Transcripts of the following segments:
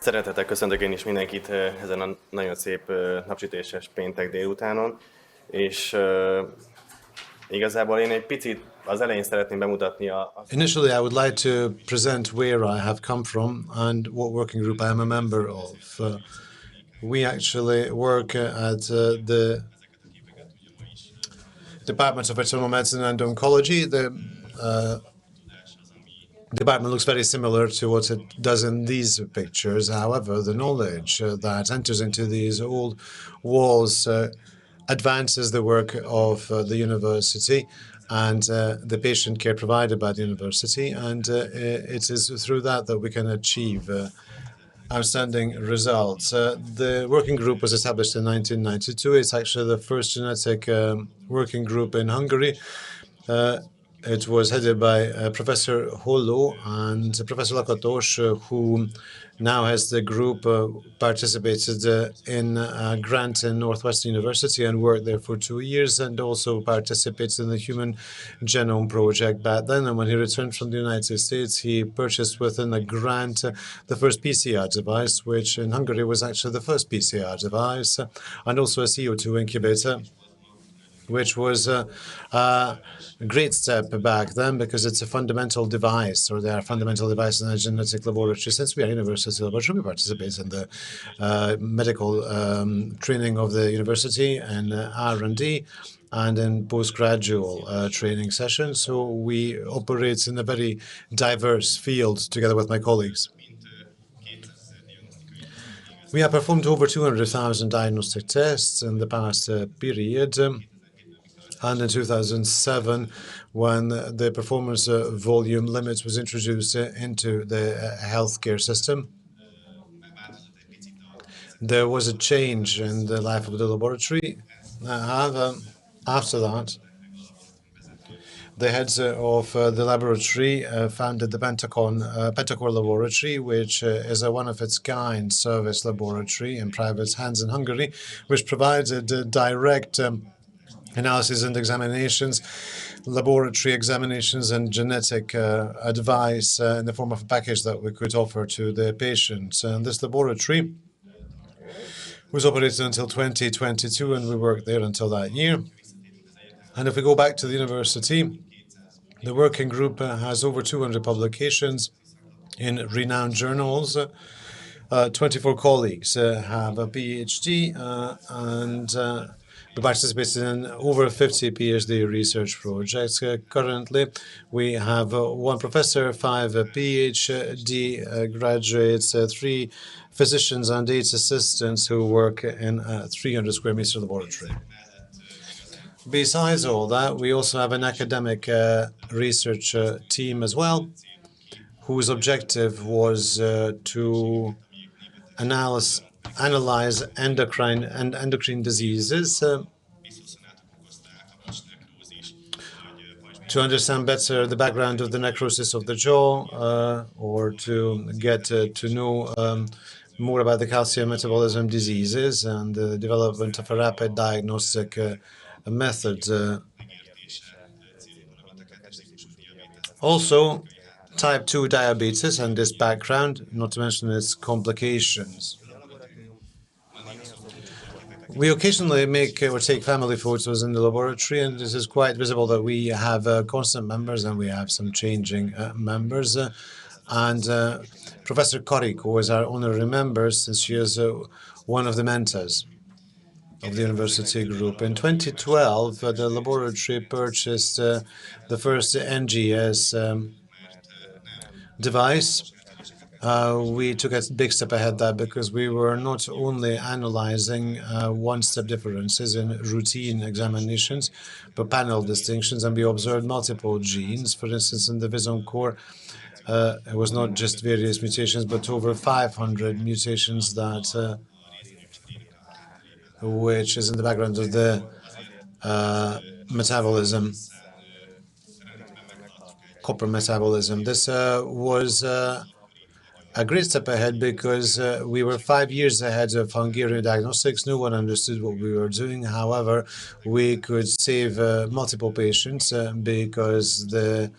Szeretettel köszöntök én is mindenkit ezen a nagyon szép napsütéses péntek délutánon, és igazából én egy picit az elején szeretném bemutatni Initially, I would like to present where I have come from and what working group I am a member of. We actually work at the Department of Internal Medicine and Oncology. The department looks very similar to what it does in these pictures. However, the knowledge that enters into these old walls advances the work of the university and the patient care provided by the university, and it is through that we can achieve outstanding results. The working group was established in 1992. It's actually the first genetic working group in Hungary. It was headed by Professor Holló and Professor Lakatos, who now has the group participated in a grant in Northwestern University and worked there for 2 years, and also participated in the Human Genome Project back then. And when he returned from the United States, he purchased within a grant the first PCR device, which in Hungary was actually the first PCR device, and also a CO2 incubator, which was a great step back then, because it's a fundamental device, or they are fundamental devices in a genetic laboratory. Since we are a university laboratory, we participate in the medical training of the university and R&D and in postgraduate training sessions. So we operate in a very diverse field together with my colleagues. We have performed over 200,000 diagnostic tests in the past period. And in 2007, when the performance volume limit was introduced into the healthcare system, there was a change in the life of the laboratory. However, after that, the heads of the laboratory founded the Pentacore Laboratory, which is a one-of-its-kind service laboratory in private hands in Hungary, which provided direct analysis and examinations, laboratory examinations, and genetic advice in the form of a package that we could offer to the patients. And this laboratory was operated until 2022, and we worked there until that year. And if we go back to the university, the working group has over 200 publications in renowned journals. 24 colleagues have a PhD, and we participated in over 50 PhD research projects. Currently, we have 1 professor, 5 PhD graduates, 3 physicians, and 8 assistants who work in a 300 square meter laboratory. Besides all that, we also have an academic research team as well, whose objective was to analyze endocrine diseases, to understand better the background of the necrosis of the jaw, or to get to know more about the calcium metabolism diseases and the development of a rapid diagnostic method. Also, type 2 diabetes and this background, not to mention its complications. We occasionally make or take family photos in the laboratory, and this is quite visible that we have constant members and we have some changing members. Professor Koriko is our honorary member, since she is one of the mentors of the university group. In 2012, the laboratory purchased the first NGS device. We took a big step ahead that because we were not only analyzing one-step differences in routine examinations, but panel distinctions, and we observed multiple genes. For instance, in the Vision core, it was not just various mutations, but over 500 mutations that which is in the background of the metabolism, copper metabolism. This was a great step ahead because we were 5 years ahead of Hungarian diagnostics. No one understood what we were doing. However, we could save multiple patients because the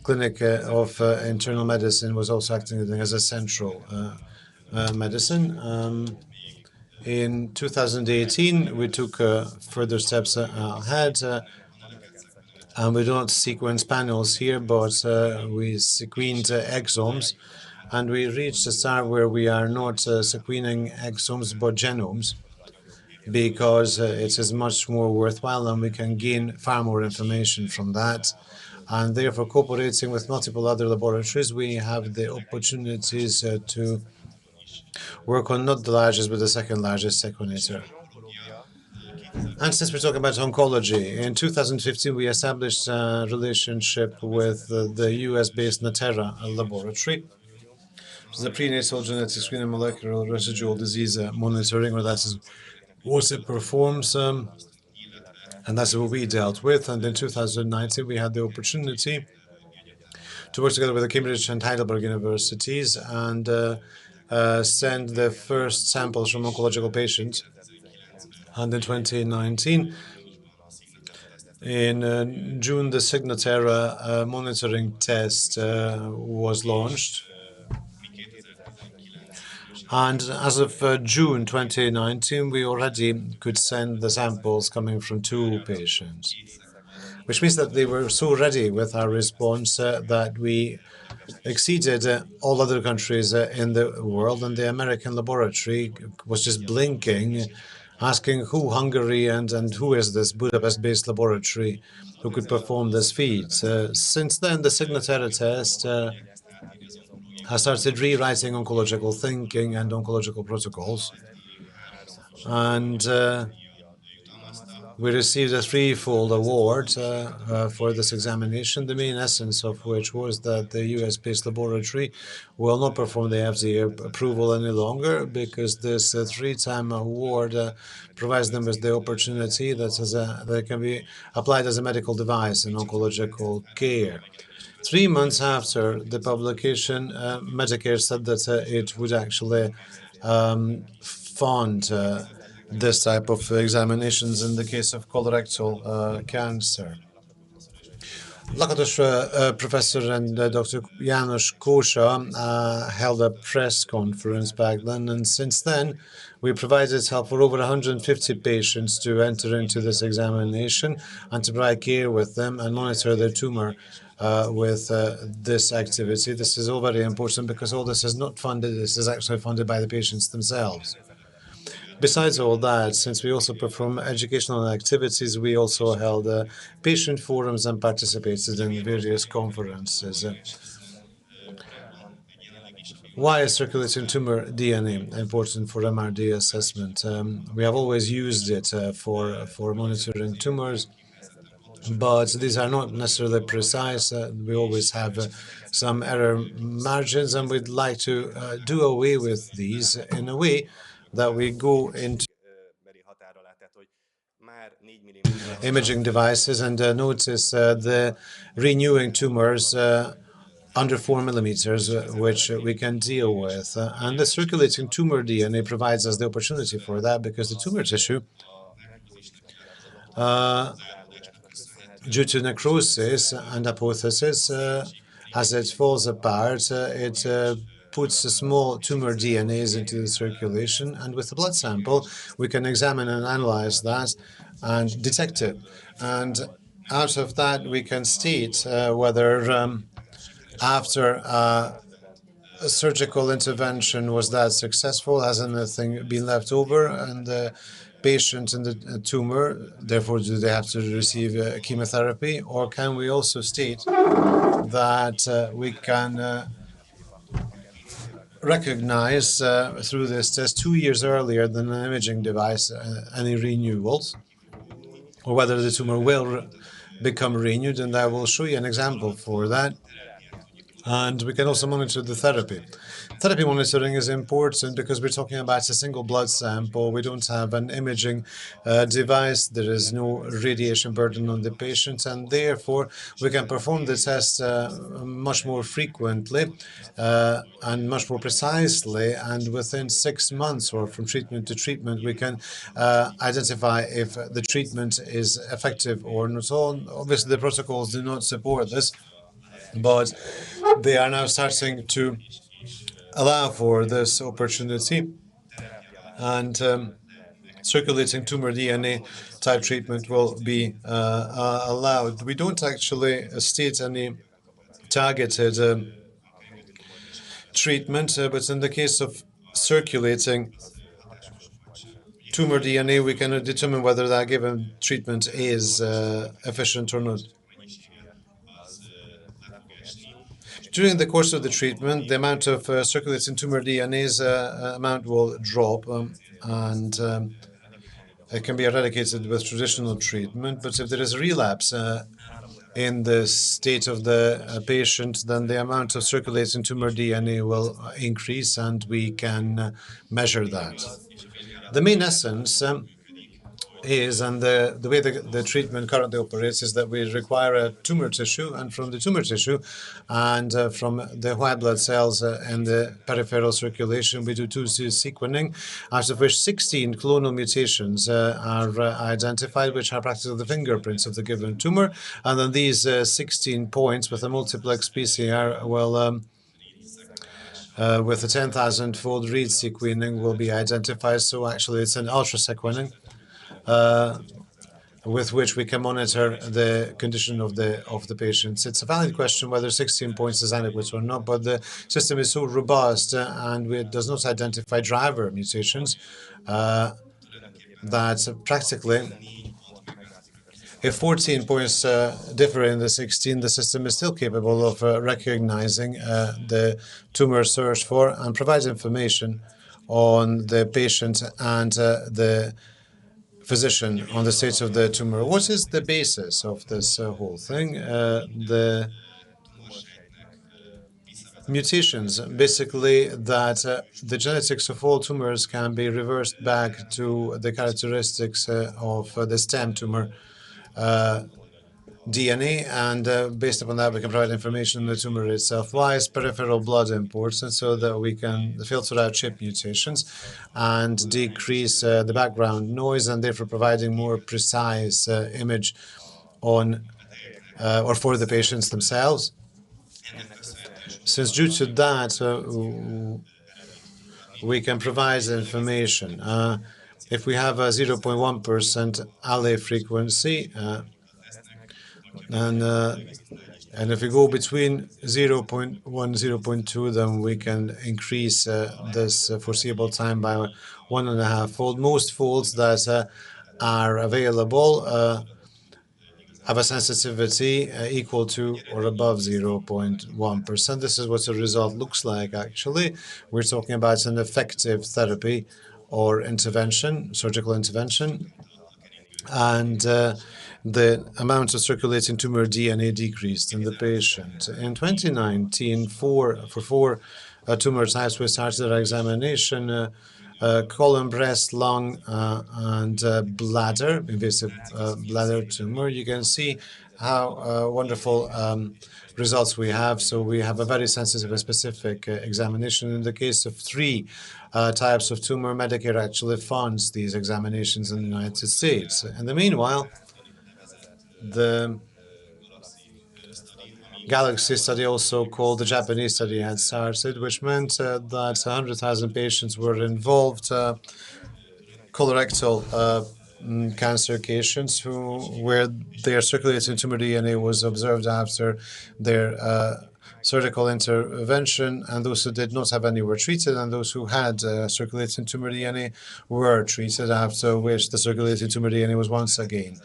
Clinic of Internal Medicine was also acting as a central medicine. In 2018, we took further steps ahead, and we don't sequence panels here, but we sequenced exomes, and we reached a start where we are not sequencing exomes but genomes, because it is much more worthwhile and we can gain far more information from that. And therefore, cooperating with multiple other laboratories, we have the opportunities to work on not the largest, but the second largest sequenator. And since we're talking about oncology, in 2015, we established a relationship with the US-based Natera laboratory. It's the prenatal genetic screening and molecular residual disease monitoring, or that is what it performs. And that's what we dealt with. And in 2019, we had the opportunity to work together with the Cambridge and Heidelberg universities and send the first samples from oncological patients. And in 2019, in June, the Signatera monitoring test was launched. And as of June 2019, we already could send the samples coming from 2 patients, which means that they were so ready with our response that we exceeded all other countries in the world, and the American laboratory was just blinking, asking who Hungary and who is this Budapest-based laboratory who could perform this feat. Since then, the Signatera test has started rewriting oncological thinking and oncological protocols, and we received a threefold award for this examination, the main essence of which was that the US-based laboratory will not perform the FDA approval any longer, because this three-time award provides them with the opportunity that can be applied as a medical device in oncological care. 3 months after the publication, Medicare said that it would actually fund this type of examinations in the case of colorectal cancer. Lakatos Professor and Dr. János Kósa held a press conference back then, and since then we provided help for over 150 patients to enter into this examination and to provide care with them and monitor their tumor with this activity. This is all very important because all this is not funded, this is actually funded by the patients themselves. Besides all that, since we also perform educational activities, we also held patient forums and participated in various conferences. Why is circulating tumor DNA important for MRD assessment? We have always used it for monitoring tumors, but these are not necessarily precise. We always have some error margins, and we'd like to do away with these in a way that we go into imaging devices and notice the renewing tumors under 4 millimeters, which we can deal with. And the circulating tumor DNA provides us the opportunity for that, because the tumor tissue, due to necrosis and apoptosis, as it falls apart, it puts small tumor DNAs into the circulation, and with a blood sample, we can examine and analyze that and detect it. And out of that, we can state whether after a surgical intervention was that successful, has anything been left over, and the patient and the tumor, therefore, do they have to receive chemotherapy, or can we also state that we can recognize through this test 2 years earlier than an imaging device any renewals, or whether the tumor will become renewed, and I will show you an example for that. And we can also monitor the therapy. Therapy monitoring is important because we're talking about a single blood sample. We don't have an imaging device. There is no radiation burden on the patient, and therefore we can perform the test much more frequently and much more precisely. And within 6 months, or from treatment to treatment, we can identify if the treatment is effective or not. So obviously, the protocols do not support this, but they are now starting to allow for this opportunity, and circulating tumor DNA type treatment will be allowed. We don't actually state any targeted treatment, but in the case of circulating tumor DNA, we can determine whether that given treatment is efficient or not. During the course of the treatment, the amount of circulating tumor DNA's amount will drop, and it can be eradicated with traditional treatment. But if there is a relapse in the state of the patient, then the amount of circulating tumor DNA will increase, and we can measure that. The main essence is, and the way the treatment currently operates, is that we require a tumor tissue, and from the tumor tissue and from the white blood cells and the peripheral circulation, we do 2C sequencing, out of which 16 clonal mutations are identified, which are practically the fingerprints of the given tumor. And then these 16 points with a multiplex PCR will with a 10,000-fold read sequencing will be identified. So actually it's an ultra sequencing with which we can monitor the condition of the patients. It's a valid question whether 16 points is adequate or not, but the system is so robust and it does not identify driver mutations that practically, if 14 points differ in the 16, the system is still capable of recognizing the tumor searched for and provides information on the patient and the physician on the state of the tumor. What is the basis of this whole thing? The mutations, basically that the genetics of all tumors can be reversed back to the characteristics of the stem tumor DNA, and based upon that, we can provide information on the tumor itself. Why is peripheral blood important? So that we can filter out chip mutations and decrease the background noise, and therefore providing more precise image on or for the patients themselves. Since due to that, we can provide information. If we have a 0.1% allele frequency, and if we go between 0.1 and 0.2, then we can increase this foreseeable time by 1.5-fold. Most folds that are available have a sensitivity equal to or above 0.1%. This is what the result looks like, actually. We're talking about an effective therapy or intervention, surgical intervention, and the amount of circulating tumor DNA decreased in the patient. In 2019, for four tumor types, we started our examination, colon, breast, lung, and bladder, invasive bladder tumor. You can see how wonderful results we have. So we have a very sensitive and specific examination. In the case of 3 types of tumor, Medicare actually funds these examinations in the United States. In the meanwhile, the Galaxy study, also called the Japanese study, had started, which meant that 100,000 patients were involved, colorectal cancer patients where their circulating tumor DNA was observed after their surgical intervention, and those who did not have any were treated, and those who had circulating tumor DNA were treated, after which the circulating tumor DNA was once again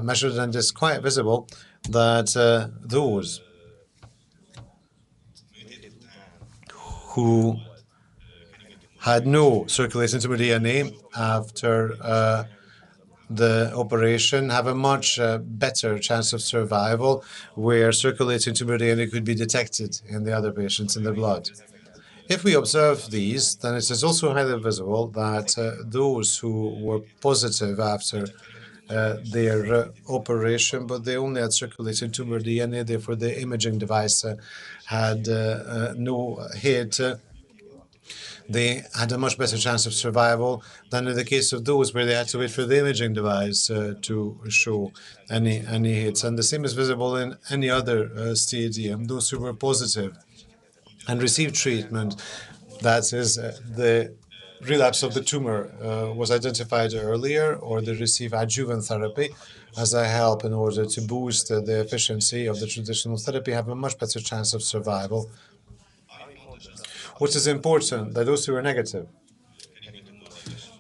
measured, and it's quite visible that those who had no circulating tumor DNA after the operation have a much better chance of survival, where circulating tumor DNA could be detected in the other patients in the blood. If we observe these, then it is also highly visible that those who were positive after their operation, but they only had circulating tumor DNA, therefore the imaging device had no hit, they had a much better chance of survival than in the case of those where they had to wait for the imaging device to show any hits. And the same is visible in any other stadium. Those who were positive and received treatment That is, the relapse of the tumor was identified earlier, or they receive adjuvant therapy as a help in order to boost the efficiency of the traditional therapy, have a much better chance of survival. What is important, that those who are negative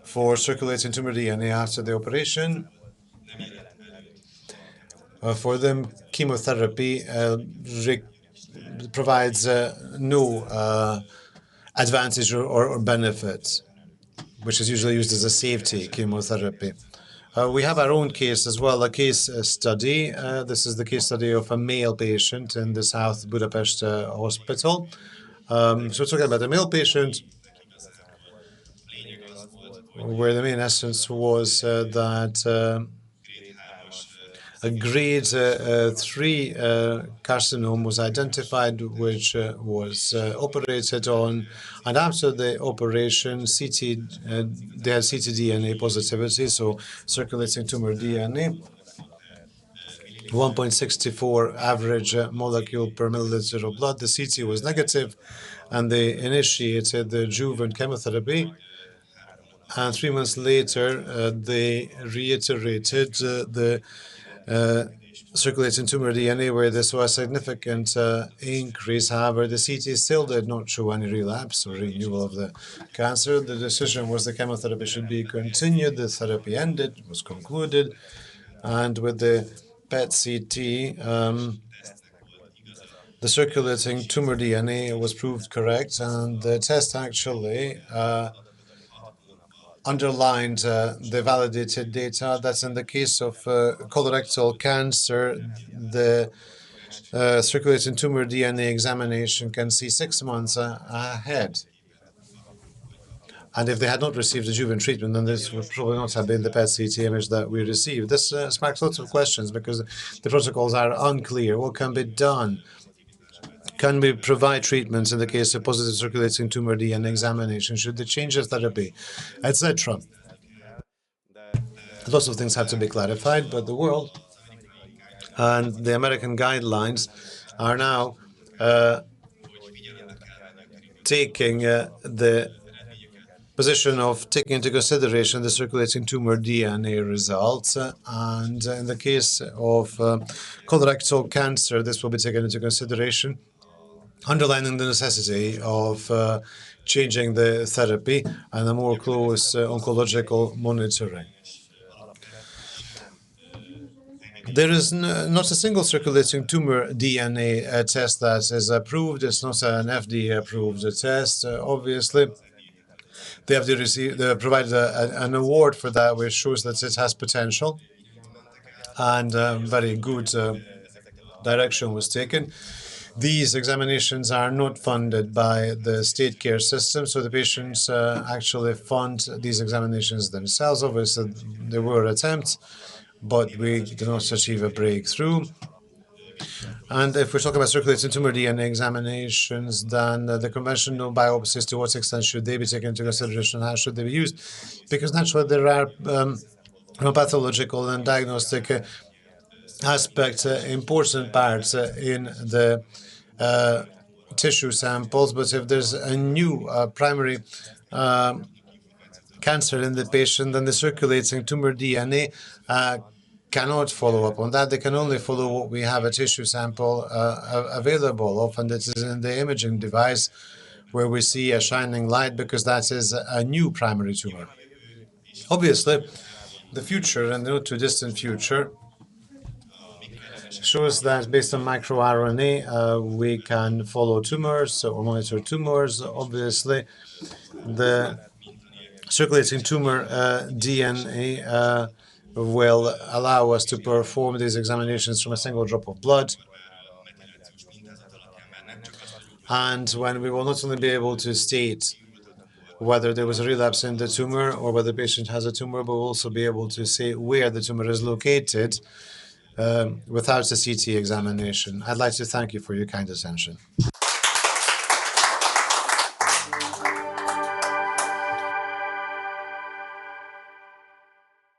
for circulating tumor DNA after the operation, for them, chemotherapy provides no advantage or benefit, which is usually used as a safety chemotherapy. We have our own case as well, a case study. This is the case study of a male patient in the South Budapest hospital. So we're talking about a male patient where the main essence was that a grade 3 carcinoma was identified, which was operated on, and after the operation, they had ctDNA positivity, so circulating tumor DNA, 1.64 average molecule per milliliter of blood. The CT was negative, and they initiated the adjuvant chemotherapy. And 3 months later, they reiterated the circulating tumor DNA, where they saw a significant increase. However, the CT still did not show any relapse or renewal of the cancer. The decision was the chemotherapy should be continued. The therapy ended, was concluded, and with the PET-CT, the circulating tumor DNA was proved correct, and the test actually underlined the validated data. That's in the case of colorectal cancer, the circulating tumor DNA examination can see 6 months ahead. And if they had not received adjuvant treatment, then this would probably not have been the PET-CT image that we received. This sparks lots of questions because the protocols are unclear. What can be done? Can we provide treatments in the case of positive circulating tumor DNA examination? Should they change the therapy, etc.? Lots of things have to be clarified, but the world and the American guidelines are now taking the position of taking into consideration the circulating tumor DNA results. And in the case of colorectal cancer, this will be taken into consideration, underlining the necessity of changing the therapy and a more close oncological monitoring. There is not a single circulating tumor DNA test that is approved. It's not an FDA-approved test. Obviously, they have provided an award for that, which shows that it has potential, and very good direction was taken. These examinations are not funded by the state care system, so the patients actually fund these examinations themselves. Obviously, there were attempts, but we did not achieve a breakthrough. And if we're talking about circulating tumor DNA examinations, then the conventional biopsies, to what extent should they be taken into consideration? How should they be used? Because naturally there are pathological and diagnostic aspects, important parts in the tissue samples. But if there's a new primary cancer in the patient, then the circulating tumor DNA cannot follow up on that. They can only follow what we have a tissue sample available. Often this is in the imaging device where we see a shining light because that is a new primary tumor. Obviously, the future and the not too distant future shows that based on microRNA, we can follow tumors or monitor tumors. Obviously, the circulating tumor DNA will allow us to perform these examinations from a single drop of blood. And when we will not only be able to state whether there was a relapse in the tumor or whether the patient has a tumor, but we'll also be able to say where the tumor is located without a CT examination. I'd like to thank you for your kind attention.